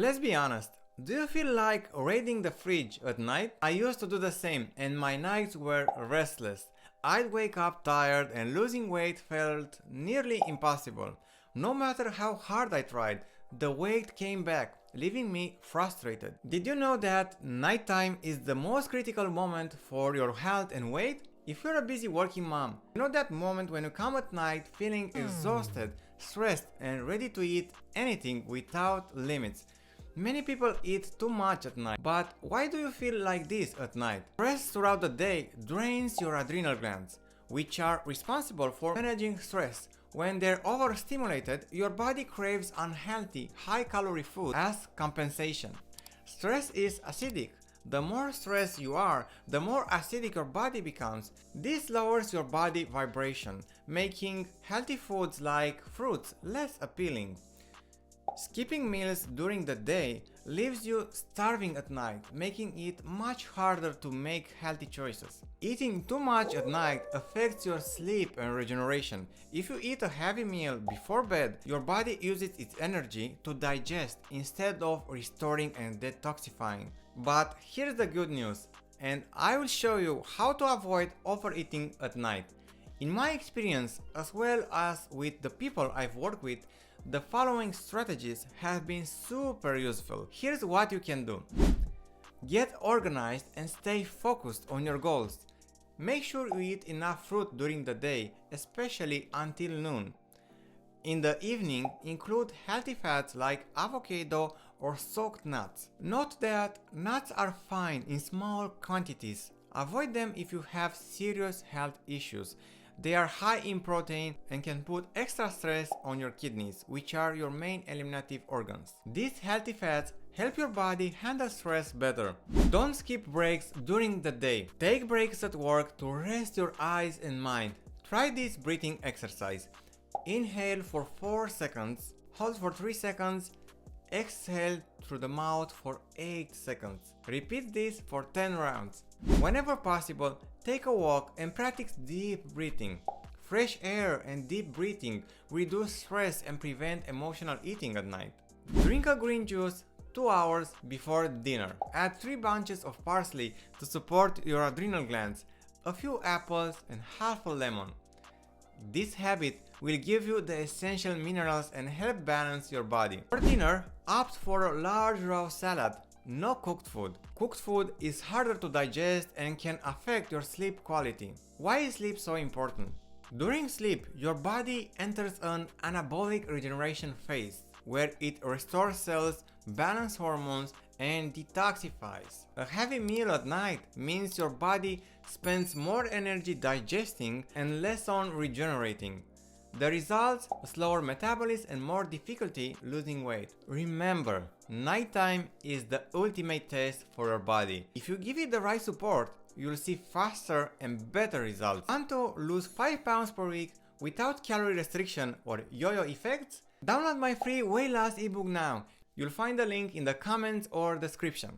Let's be honest. Do you feel like raiding the fridge at night? I used to do the same and my nights were restless. I'd wake up tired and losing weight felt nearly impossible. No matter how hard I tried, the weight came back, leaving me frustrated. Did you know that nighttime is the most critical moment for your health and weight? If you're a busy working mom, you know that moment when you come at night feeling exhausted, stressed and ready to eat anything without limits. Many people eat too much at night, but why do you feel like this at night? Stress throughout the day drains your adrenal glands, which are responsible for managing stress. When they're overstimulated, your body craves unhealthy, high-calorie food as compensation. Stress is acidic. The more stressed you are, the more acidic your body becomes. This lowers your body vibration, making healthy foods like fruits less appealing. Skipping meals during the day leaves you starving at night, making it much harder to make healthy choices. Eating too much at night affects your sleep and regeneration. If you eat a heavy meal before bed, your body uses its energy to digest instead of restoring and detoxifying. But here's the good news, and I will show you how to avoid overeating at night. In my experience, as well as with the people I've worked with, the following strategies have been super useful. Here's what you can do. Get organized and stay focused on your goals. Make sure you eat enough fruit during the day, especially until noon. In the evening, include healthy fats like avocado or soaked nuts. Note that nuts are fine in small quantities. Avoid them if you have serious health issues. They are high in protein and can put extra stress on your kidneys, which are your main eliminative organs. These healthy fats help your body handle stress better. Don't skip breaks during the day. Take breaks at work to rest your eyes and mind. Try this breathing exercise. Inhale for 4 seconds, hold for 3 seconds, exhale through the mouth for 8 seconds. Repeat this for 10 rounds. Whenever possible, take a walk and practice deep breathing. Fresh air and deep breathing reduce stress and prevent emotional eating at night. Drink a green juice 2 hours before dinner. Add 3 bunches of parsley to support your adrenal glands, a few apples and half a lemon. This habit will give you the essential minerals and help balance your body. For dinner, opt for a large raw salad. No cooked food. Cooked food is harder to digest and can affect your sleep quality. Why is sleep so important? During sleep, your body enters an anabolic regeneration phase where it restores cells, balances hormones, and detoxifies. A heavy meal at night means your body spends more energy digesting and less on regenerating. The results: a slower metabolism and more difficulty losing weight. Remember, nighttime is the ultimate test for your body. If you give it the right support, you'll see faster and better results. Want to lose 5 pounds per week without calorie restriction or yo-yo effects? Download my free weight loss ebook now. You'll find the link in the comments or description.